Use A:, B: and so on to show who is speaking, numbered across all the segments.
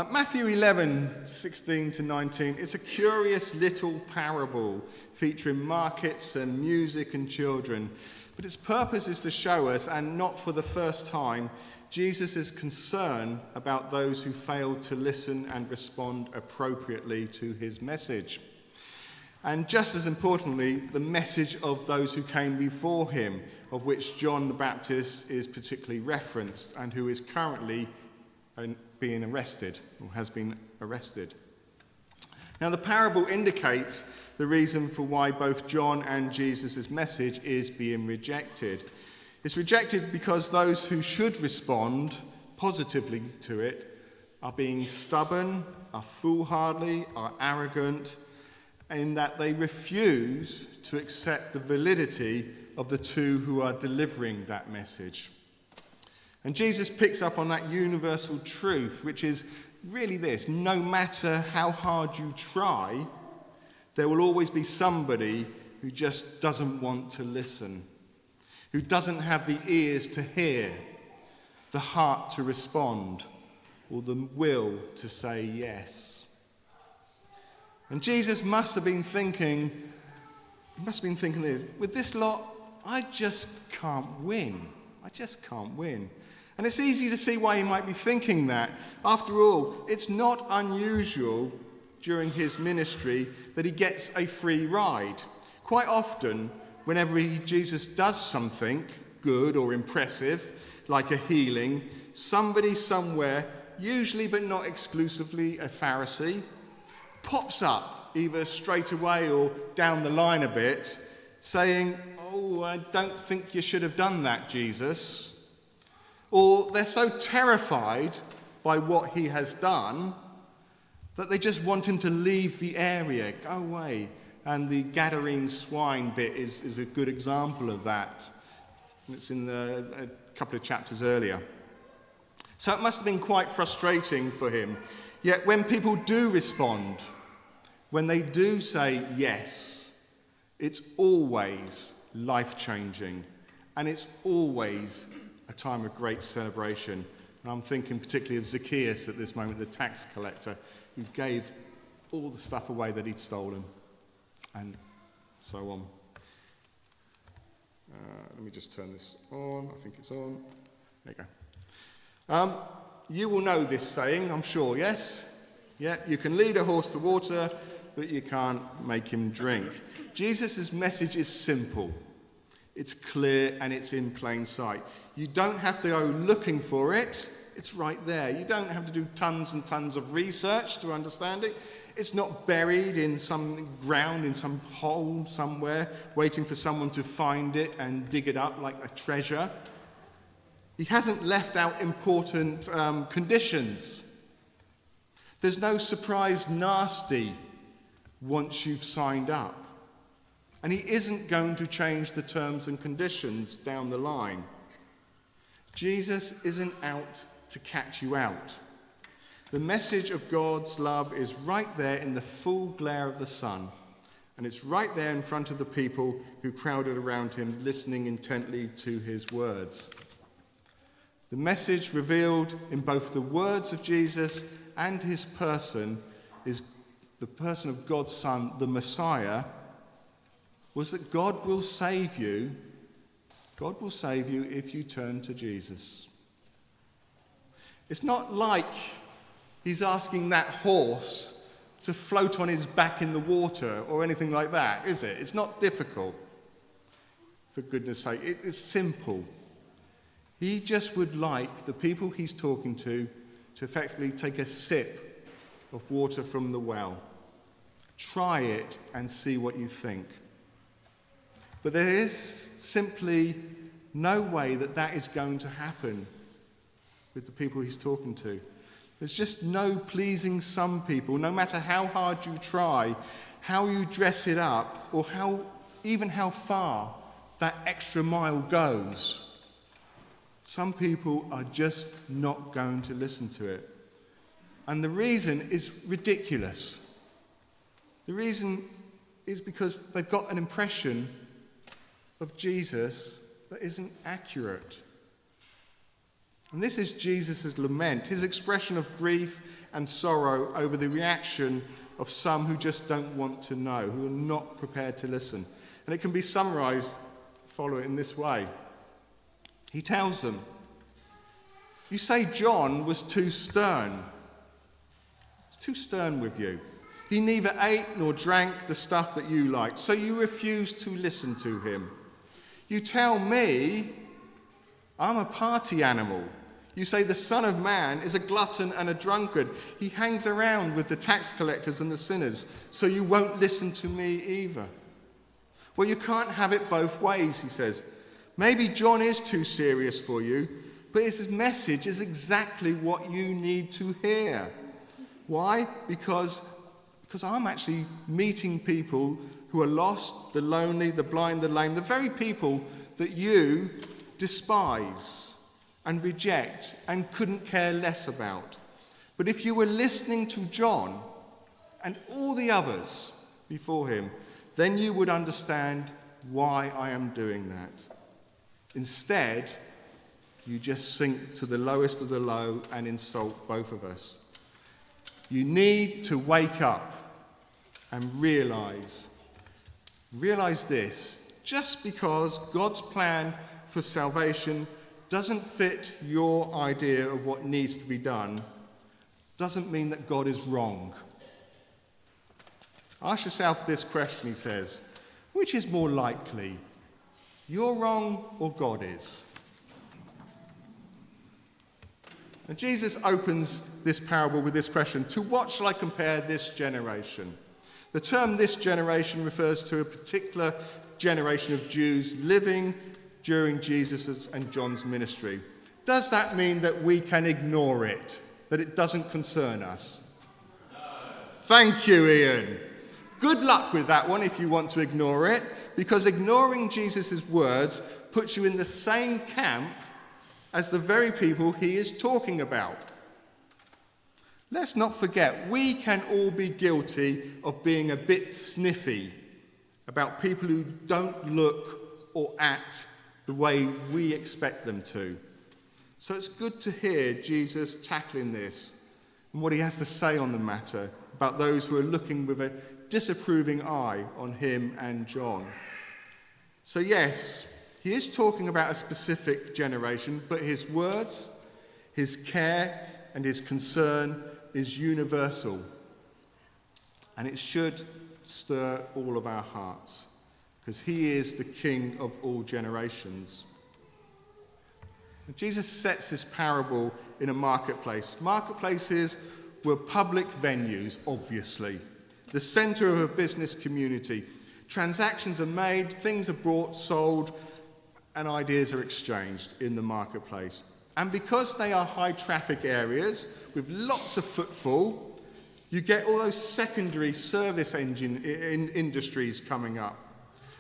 A: Matthew 11:16 to 19, it's a curious little parable featuring markets and music and children. But its purpose is to show us, and not for the first time, Jesus' concern about those who fail to listen and respond appropriately to his message. And just as importantly, the message of those who came before him, of which John the Baptist is particularly referenced and who is currently being arrested, or has been arrested. Now, the parable indicates the reason for why both John and Jesus' message is being rejected. It's rejected because those who should respond positively to it are being stubborn, are foolhardy, are arrogant, in that they refuse to accept the validity of the two who are delivering that message. And Jesus picks up on that universal truth, which is really this: no matter how hard you try, there will always be somebody who just doesn't want to listen, who doesn't have the ears to hear, the heart to respond, or the will to say yes. And Jesus must have been thinking this: with this lot, I just can't win. I just can't win. And it's easy to see why he might be thinking that. After all, it's not unusual during his ministry that he gets a free ride. Quite often, whenever Jesus does something good or impressive, like a healing, somebody somewhere, usually but not exclusively a Pharisee, pops up either straight away or down the line a bit, saying, "Oh, I don't think you should have done that, Jesus." Or they're so terrified by what he has done that they just want him to leave the area, go away. And the Gadarene swine bit is a good example of that. It's in a couple of chapters earlier. So it must have been quite frustrating for him. Yet when people do respond, when they do say yes, it's always life-changing, and it's always a time of great celebration. And I'm thinking particularly of Zacchaeus at this moment, the tax collector, who gave all the stuff away that he'd stolen, and so on. Let me just turn this on. I think it's on. There you go. You will know this saying, I'm sure, yes? Yeah, you can lead a horse to water, but you can't make him drink. Jesus' message is simple. It's clear and it's in plain sight. You don't have to go looking for it. It's right there. You don't have to do tons and tons of research to understand it. It's not buried in some ground, in some hole somewhere, waiting for someone to find it and dig it up like a treasure. He hasn't left out important conditions. There's no surprise nasty once you've signed up. And he isn't going to change the terms and conditions down the line. Jesus isn't out to catch you out. The message of God's love is right there in the full glare of the sun, and it's right there in front of the people who crowded around him, listening intently to his words. The message revealed in both the words of Jesus and his person is the person of God's Son, the Messiah, was that God will save you. God will save you if you turn to Jesus. It's not like he's asking that horse to float on his back in the water or anything like that, is it? It's not difficult, for goodness sake. It's simple. He just would like the people he's talking to effectively take a sip of water from the well. Try it and see what you think. But there is simply no way that is going to happen with the people he's talking to. There's just no pleasing some people, no matter how hard you try, how you dress it up, or even how far that extra mile goes. Some people are just not going to listen to it. And the reason is ridiculous. The reason is because they've got an impression of Jesus that isn't accurate. And this is Jesus' lament, his expression of grief and sorrow over the reaction of some who just don't want to know, who are not prepared to listen. And it can be summarized, follow it in this way. He tells them, "You say John was too stern. He's too stern with you. He neither ate nor drank the stuff that you liked, so you refuse to listen to him. You tell me I'm a party animal. You say the Son of Man is a glutton and a drunkard. He hangs around with the tax collectors and the sinners, so you won't listen to me either. Well, you can't have it both ways," he says. "Maybe John is too serious for you, but his message is exactly what you need to hear. Why? Because I'm actually meeting people who are lost, the lonely, the blind, the lame, the very people that you despise and reject and couldn't care less about. But if you were listening to John and all the others before him, then you would understand why I am doing that. Instead, you just sink to the lowest of the low and insult both of us. You need to wake up and realize this. Just because God's plan for salvation doesn't fit your idea of what needs to be done, doesn't mean that God is wrong. Ask yourself this question," he says. "Which is more likely? You're wrong or God is?" And Jesus opens this parable with this question: "To what shall I compare this generation?" The term "this generation" refers to a particular generation of Jews living during Jesus' and John's ministry. Does that mean that we can ignore it, that it doesn't concern us? No. Thank you, Ian. Good luck with that one if you want to ignore it, because ignoring Jesus' words puts you in the same camp as the very people he is talking about. Let's not forget, we can all be guilty of being a bit sniffy about people who don't look or act the way we expect them to. So it's good to hear Jesus tackling this and what he has to say on the matter about those who are looking with a disapproving eye on him and John. So yes, he is talking about a specific generation, but his words, his care and his concern is universal. And it should stir all of our hearts, because he is the King of all generations. Jesus sets this parable in a marketplace. Marketplaces were public venues, obviously, the centre of a business community. Transactions are made, things are bought, sold, and ideas are exchanged in the marketplace. And because they are high traffic areas with lots of footfall, you get all those secondary service industries coming up.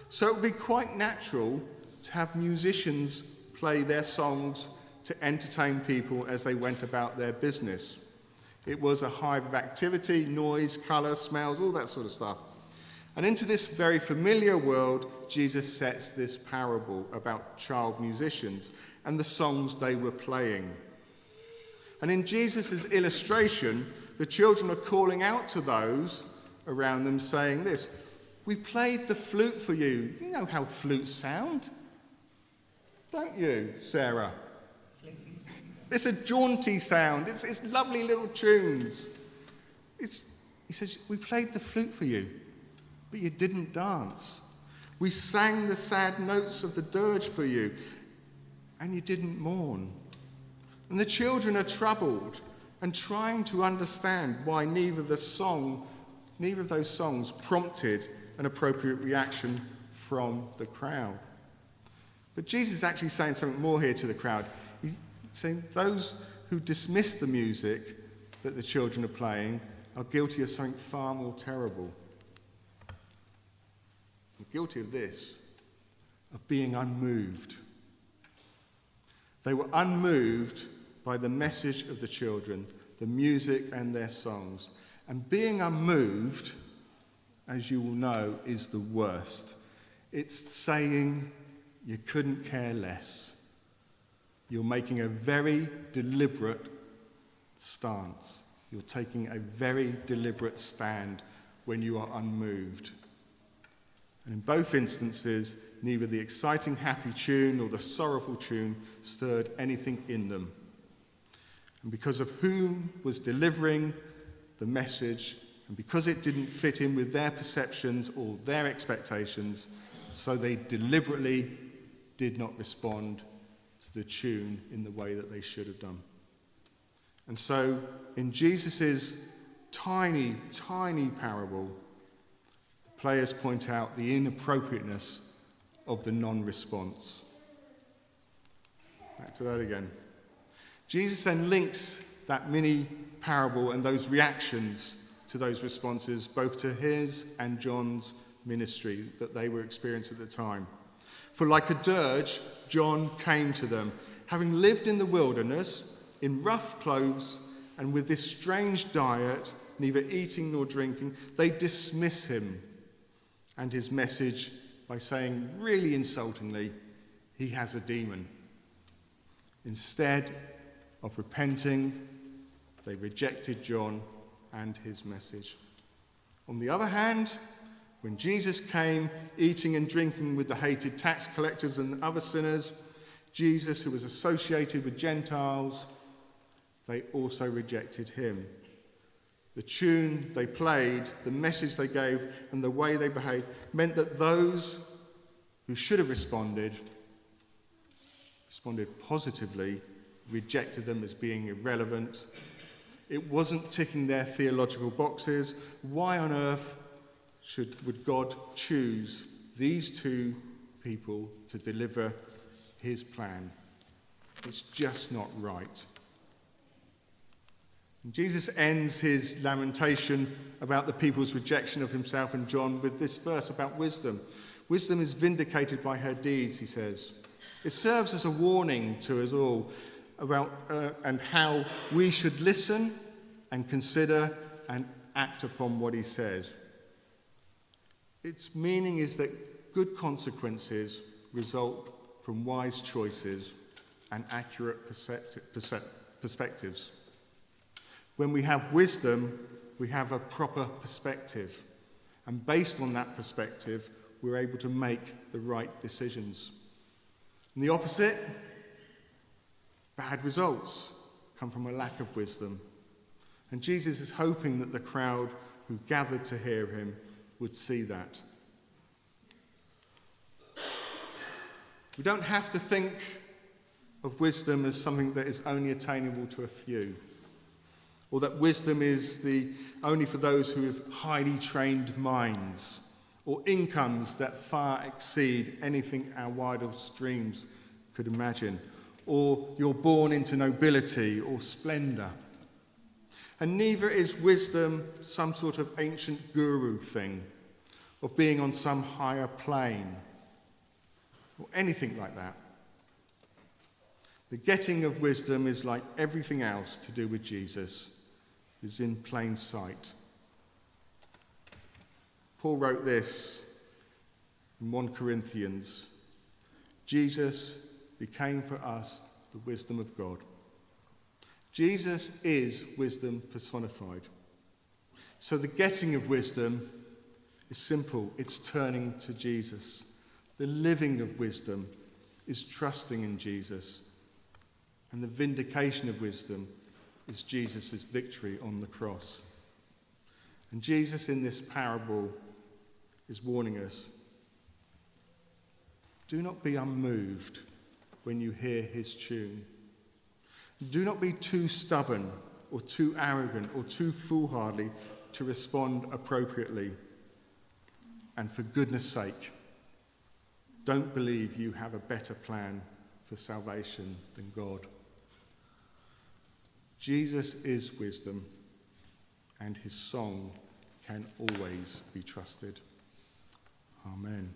A: So it would be quite natural to have musicians play their songs to entertain people as they went about their business. It was a hive of activity, noise, colour, smells, all that sort of stuff. And into this very familiar world, Jesus sets this parable about child musicians and the songs they were playing. And in Jesus' illustration, the children are calling out to those around them saying this: "We played the flute for you." You know how flutes sound, don't you, Sarah? It's a jaunty sound. It's lovely little tunes. He says, "We played the flute for you, but you didn't dance. We sang the sad notes of the dirge for you, and you didn't mourn." And the children are troubled and trying to understand why neither of those songs prompted an appropriate reaction from the crowd. But Jesus is actually saying something more here to the crowd. He's saying those who dismiss the music that the children are playing are guilty of something far more terrible. They're guilty of this, of being unmoved. They were unmoved by the message of the children, the music and their songs. And being unmoved, as you will know, is the worst. It's saying you couldn't care less. You're making a very deliberate stance. You're taking a very deliberate stand when you are unmoved. And in both instances, neither the exciting happy tune nor the sorrowful tune stirred anything in them. And because of whom was delivering the message, and because it didn't fit in with their perceptions or their expectations, so they deliberately did not respond to the tune in the way that they should have done. And so, in Jesus' tiny, tiny parable, the players point out the inappropriateness of the non-response. Back to that again. Jesus then links that mini parable and those reactions to those responses both to his and John's ministry that they were experiencing at the time. For like a dirge, John came to them, having lived in the wilderness, in rough clothes, and with this strange diet, neither eating nor drinking. They dismiss him and his message by saying, really insultingly, he has a demon. Instead of repenting, they rejected John and his message. On the other hand, when Jesus came, eating and drinking with the hated tax collectors and other sinners, Jesus, who was associated with Gentiles, they also rejected him. The tune they played, the message they gave, and the way they behaved meant that those who should have responded positively, rejected them as being irrelevant. It wasn't ticking their theological boxes. Why on earth would God choose these two people to deliver his plan? It's just not right. And Jesus ends his lamentation about the people's rejection of himself and John with this verse about wisdom. Wisdom is vindicated by her deeds, he says. It serves as a warning to us all about and how we should listen and consider and act upon what he says. Its meaning is that good consequences result from wise choices and accurate perspectives. When we have wisdom, we have a proper perspective. And based on that perspective, we're able to make the right decisions. And the opposite, bad results, come from a lack of wisdom. And Jesus is hoping that the crowd who gathered to hear him would see that. We don't have to think of wisdom as something that is only attainable to a few, or that wisdom is only for those who have highly trained minds, or incomes that far exceed anything our wildest dreams could imagine, or you're born into nobility or splendor. And neither is wisdom some sort of ancient guru thing, of being on some higher plane, or anything like that. The getting of wisdom is like everything else to do with Jesus, is in plain sight. Paul wrote this in 1 Corinthians. Jesus became for us the wisdom of God. Jesus is wisdom personified. So the getting of wisdom is simple. It's turning to Jesus. The living of wisdom is trusting in Jesus. And the vindication of wisdom is Jesus' victory on the cross. And Jesus in this parable is warning us, do not be unmoved when you hear his tune. Do not be too stubborn or too arrogant or too foolhardy to respond appropriately. And for goodness sake, don't believe you have a better plan for salvation than God. Jesus is wisdom, and his song can always be trusted. Amen.